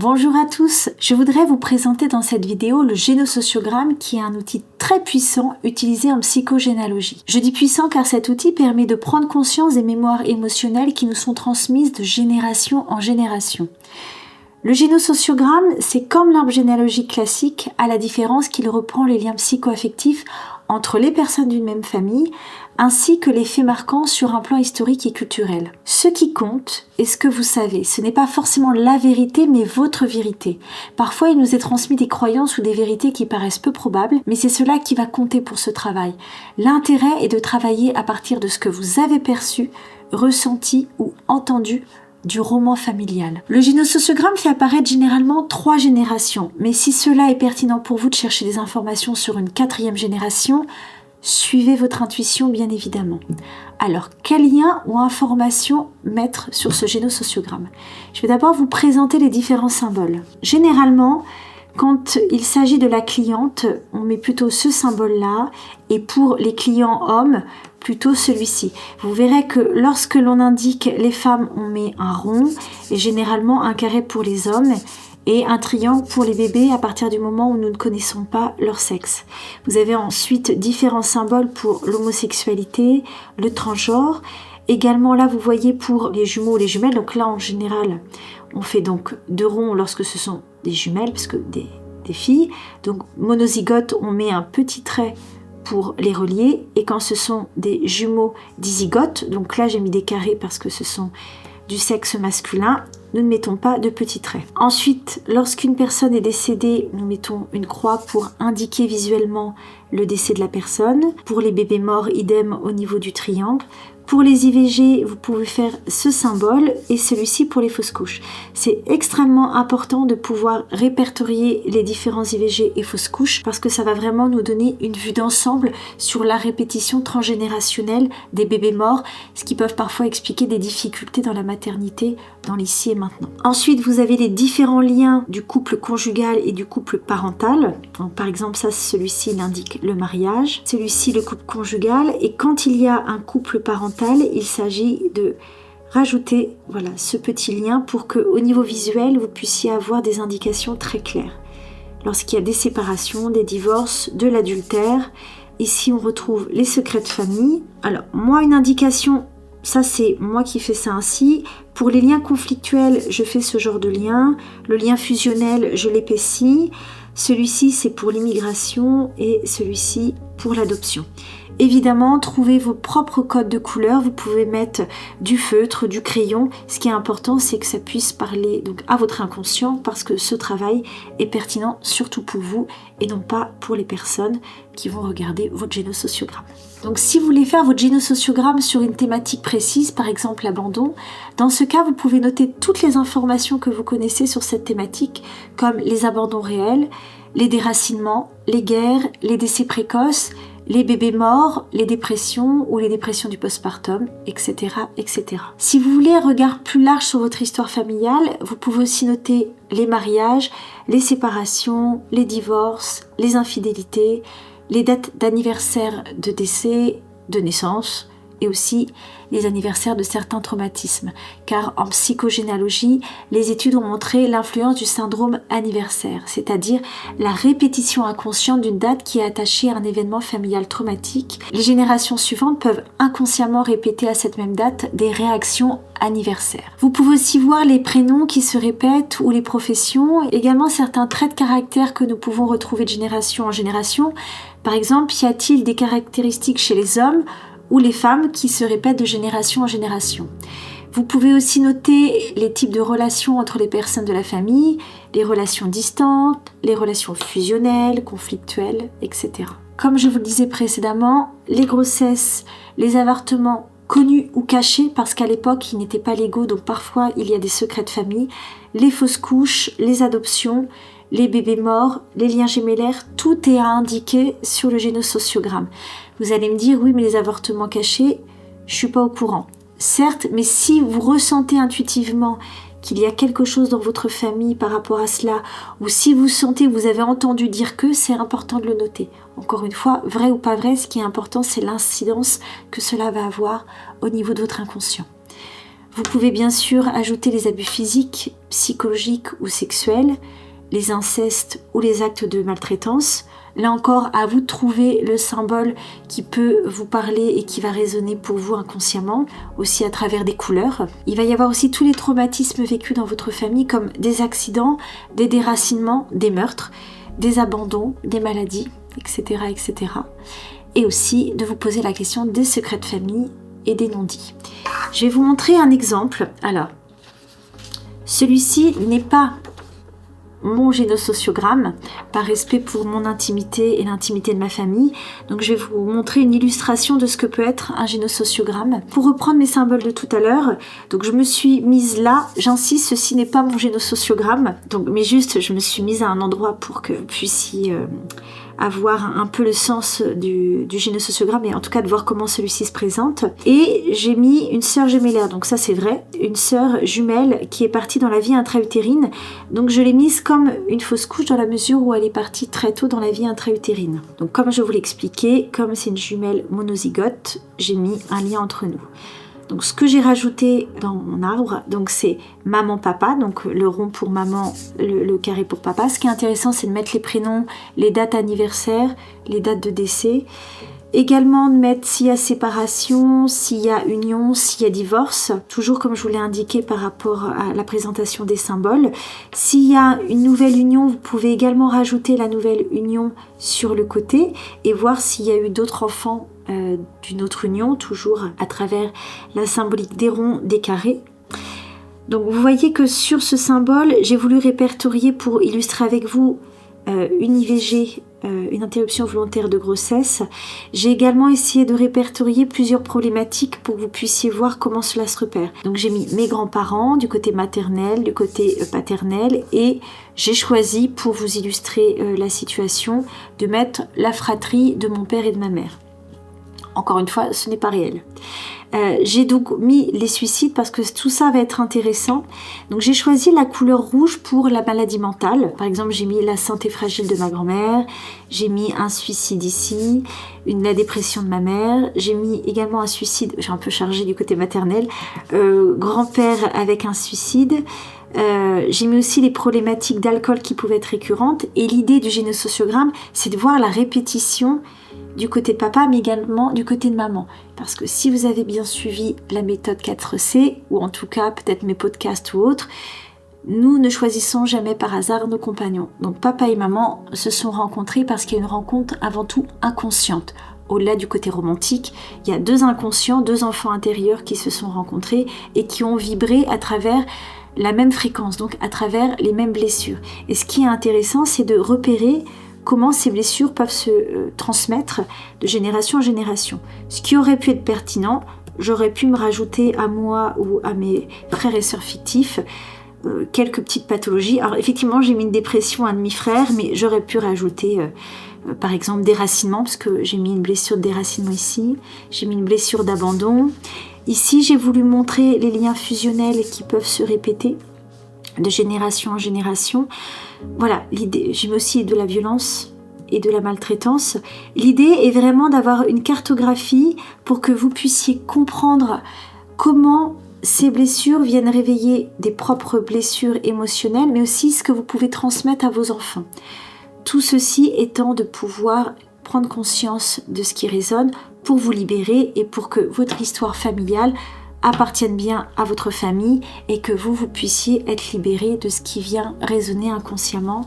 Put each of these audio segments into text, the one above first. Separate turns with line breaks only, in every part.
Bonjour à tous, je voudrais vous présenter dans cette vidéo le génosociogramme qui est un outil très puissant utilisé en psychogénéalogie. Je dis puissant car cet outil permet de prendre conscience des mémoires émotionnelles qui nous sont transmises de génération en génération. Le génosociogramme, c'est comme l'arbre généalogique classique, à la différence qu'il reprend les liens psycho-affectifs entre les personnes d'une même famille, ainsi que les faits marquants sur un plan historique et culturel. Ce qui compte est ce que vous savez. Ce n'est pas forcément la vérité, mais votre vérité. Parfois, il nous est transmis des croyances ou des vérités qui paraissent peu probables, mais c'est cela qui va compter pour ce travail. L'intérêt est de travailler à partir de ce que vous avez perçu, ressenti ou entendu du roman familial. Le génosociogramme fait apparaître généralement 3 générations, mais si cela est pertinent pour vous de chercher des informations sur une 4e génération, suivez votre intuition bien évidemment. Alors, quel lien ou information mettre sur ce génosociogramme? Je vais d'abord vous présenter les différents symboles. Généralement, quand il s'agit de la cliente, on met plutôt ce symbole-là, et pour les clients hommes, plutôt celui-ci. Vous verrez que lorsque l'on indique les femmes, on met un rond, et généralement un carré pour les hommes, et un triangle pour les bébés à partir du moment où nous ne connaissons pas leur sexe. Vous avez ensuite différents symboles pour l'homosexualité, le transgenre. Également là, vous voyez pour les jumeaux ou les jumelles, donc là en général, on fait donc 2 ronds lorsque ce sont des jumelles, parce que des filles. Donc monozygote, on met un petit trait pour les relier, et quand ce sont des jumeaux dizygotes, donc là j'ai mis des carrés parce que ce sont du sexe masculin, nous ne mettons pas de petits traits. Ensuite, lorsqu'une personne est décédée, nous mettons une croix pour indiquer visuellement le décès de la personne. Pour les bébés morts, idem au niveau du triangle. Pour les IVG, vous pouvez faire ce symbole et celui-ci pour les fausses couches. C'est extrêmement important de pouvoir répertorier les différents IVG et fausses couches parce que ça va vraiment nous donner une vue d'ensemble sur la répétition transgénérationnelle des bébés morts, ce qui peut parfois expliquer des difficultés dans la maternité, dans l'ici et maintenant. Ensuite, vous avez les différents liens du couple conjugal et du couple parental. Donc, par exemple, ça, celui-ci, il indique le mariage. Celui-ci, le couple conjugal. Et quand il y a un couple parental, il s'agit de rajouter ce petit lien pour qu'au niveau visuel, vous puissiez avoir des indications très claires. Lorsqu'il y a des séparations, des divorces, de l'adultère, ici on retrouve les secrets de famille. Alors, moi, une indication, ça c'est moi qui fais ça ainsi. Pour les liens conflictuels, je fais ce genre de lien. Le lien fusionnel, je l'épaissis. Celui-ci, c'est pour l'immigration et celui-ci pour l'adoption. Évidemment, trouvez vos propres codes de couleurs. Vous pouvez mettre du feutre, du crayon. Ce qui est important, c'est que ça puisse parler donc à votre inconscient parce que ce travail est pertinent surtout pour vous et non pas pour les personnes qui vont regarder votre génosociogramme. Donc si vous voulez faire votre génosociogramme sur une thématique précise, par exemple l'abandon, dans ce cas, vous pouvez noter toutes les informations que vous connaissez sur cette thématique, comme les abandons réels, les déracinements, les guerres, les décès précoces, les bébés morts, les dépressions ou les dépressions du postpartum, etc., etc. Si vous voulez un regard plus large sur votre histoire familiale, vous pouvez aussi noter les mariages, les séparations, les divorces, les infidélités, les dates d'anniversaire de décès, de naissance, et aussi les anniversaires de certains traumatismes. Car en psychogénéalogie, les études ont montré l'influence du syndrome anniversaire, c'est-à-dire la répétition inconsciente d'une date qui est attachée à un événement familial traumatique. Les générations suivantes peuvent inconsciemment répéter à cette même date des réactions anniversaires. Vous pouvez aussi voir les prénoms qui se répètent ou les professions, également certains traits de caractère que nous pouvons retrouver de génération en génération. Par exemple, y a-t-il des caractéristiques chez les hommes ou les femmes qui se répètent de génération en génération. Vous pouvez aussi noter les types de relations entre les personnes de la famille, les relations distantes, les relations fusionnelles, conflictuelles, etc. Comme je vous le disais précédemment, les grossesses, les avortements connus ou cachés, parce qu'à l'époque ils n'étaient pas légaux, donc parfois il y a des secrets de famille, les fausses couches, les adoptions, les bébés morts, les liens gémellaires, tout est à indiquer sur le génosociogramme. Vous allez me dire, oui, mais les avortements cachés, je suis pas au courant. Certes, mais si vous ressentez intuitivement qu'il y a quelque chose dans votre famille par rapport à cela, ou si vous sentez, vous avez entendu dire que, c'est important de le noter. Encore une fois, vrai ou pas vrai, ce qui est important, c'est l'incidence que cela va avoir au niveau de votre inconscient. Vous pouvez bien sûr ajouter les abus physiques, psychologiques ou sexuels, les incestes ou les actes de maltraitance. Là encore, à vous de trouver le symbole qui peut vous parler et qui va résonner pour vous inconsciemment, aussi à travers des couleurs. Il va y avoir aussi tous les traumatismes vécus dans votre famille, comme des accidents, des déracinements, des meurtres, des abandons, des maladies, etc., etc. Et aussi de vous poser la question des secrets de famille et des non-dits. Je vais vous montrer un exemple. Alors, celui-ci n'est pas mon génosociogramme, par respect pour mon intimité et l'intimité de ma famille. Donc je vais vous montrer une illustration de ce que peut être un génosociogramme. Pour reprendre mes symboles de tout à l'heure, donc je me suis mise là, j'insiste, ceci n'est pas mon génosociogramme, donc, mais juste je me suis mise à un endroit pour que vous puissiez avoir un peu le sens du génosociogramme et en tout cas de voir comment celui-ci se présente. Et j'ai mis une sœur gemellaire, donc ça c'est vrai, une sœur jumelle qui est partie dans la vie intra-utérine. Donc je l'ai mise comme une fausse couche dans la mesure où elle est partie très tôt dans la vie intra-utérine. Donc comme je vous l'ai expliqué, comme c'est une jumelle monozygote, j'ai mis un lien entre nous. Donc ce que j'ai rajouté dans mon arbre, donc c'est maman-papa, donc le rond pour maman, le carré pour papa. Ce qui est intéressant, c'est de mettre les prénoms, les dates anniversaires, les dates de décès. Également de mettre s'il y a séparation, s'il y a union, s'il y a divorce, toujours comme je vous l'ai indiqué par rapport à la présentation des symboles. S'il y a une nouvelle union, vous pouvez également rajouter la nouvelle union sur le côté et voir s'il y a eu d'autres enfants d'une autre union, toujours à travers la symbolique des ronds, des carrés. Donc vous voyez que sur ce symbole, j'ai voulu répertorier pour illustrer avec vous une IVG, une interruption volontaire de grossesse. J'ai également essayé de répertorier plusieurs problématiques pour que vous puissiez voir comment cela se repère. Donc j'ai mis mes grands-parents du côté maternel, du côté paternel, et j'ai choisi pour vous illustrer la situation de mettre la fratrie de mon père et de ma mère. Encore une fois, ce n'est pas réel. J'ai donc mis les suicides parce que tout ça va être intéressant. Donc j'ai choisi la couleur rouge pour la maladie mentale. Par exemple, j'ai mis la santé fragile de ma grand-mère, j'ai mis un suicide ici, la dépression de ma mère, j'ai mis également un suicide, j'ai un peu chargé du côté maternel, grand-père avec un suicide. J'ai mis aussi les problématiques d'alcool qui pouvaient être récurrentes. Et l'idée du génosociogramme, c'est de voir la répétition du côté de papa, mais également du côté de maman. Parce que si vous avez bien suivi la méthode 4C, ou en tout cas peut-être mes podcasts ou autres, nous ne choisissons jamais par hasard nos compagnons. Donc papa et maman se sont rencontrés parce qu'il y a une rencontre avant tout inconsciente. Au-delà du côté romantique, il y a deux inconscients, deux enfants intérieurs qui se sont rencontrés et qui ont vibré à travers la même fréquence, donc à travers les mêmes blessures. Et ce qui est intéressant, c'est de repérer comment ces blessures peuvent se transmettre de génération en génération. Ce qui aurait pu être pertinent, j'aurais pu me rajouter à moi ou à mes frères et sœurs fictifs quelques petites pathologies. Alors effectivement, j'ai mis une dépression à un demi-frère, mais j'aurais pu rajouter par exemple déracinement, parce que j'ai mis une blessure de déracinement ici, j'ai mis une blessure d'abandon. Ici, j'ai voulu montrer les liens fusionnels qui peuvent se répéter de génération en génération. Voilà, l'idée, j'ai mis aussi de la violence et de la maltraitance. L'idée est vraiment d'avoir une cartographie pour que vous puissiez comprendre comment ces blessures viennent réveiller des propres blessures émotionnelles, mais aussi ce que vous pouvez transmettre à vos enfants. Tout ceci étant de pouvoir prendre conscience de ce qui résonne pour vous libérer et pour que votre histoire familiale appartienne bien à votre famille et que vous puissiez être libéré de ce qui vient résonner inconsciemment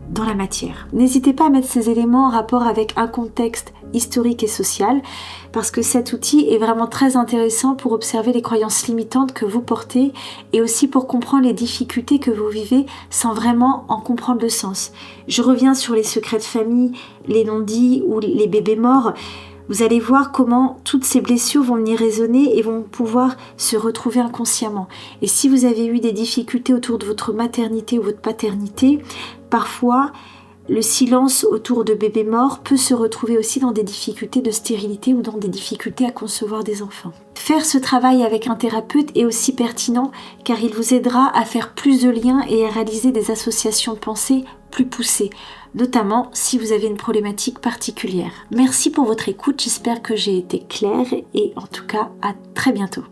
dans la matière. N'hésitez pas à mettre ces éléments en rapport avec un contexte historique et social, parce que cet outil est vraiment très intéressant pour observer les croyances limitantes que vous portez et aussi pour comprendre les difficultés que vous vivez sans vraiment en comprendre le sens. Je reviens sur les secrets de famille, les non-dits ou les bébés morts. Vous allez voir comment toutes ces blessures vont venir résonner et vont pouvoir se retrouver inconsciemment. Et si vous avez eu des difficultés autour de votre maternité ou votre paternité, parfois le silence autour de bébés morts peut se retrouver aussi dans des difficultés de stérilité ou dans des difficultés à concevoir des enfants. Faire ce travail avec un thérapeute est aussi pertinent car il vous aidera à faire plus de liens et à réaliser des associations de pensée plus poussées, notamment si vous avez une problématique particulière. Merci pour votre écoute, j'espère que j'ai été claire et en tout cas à très bientôt.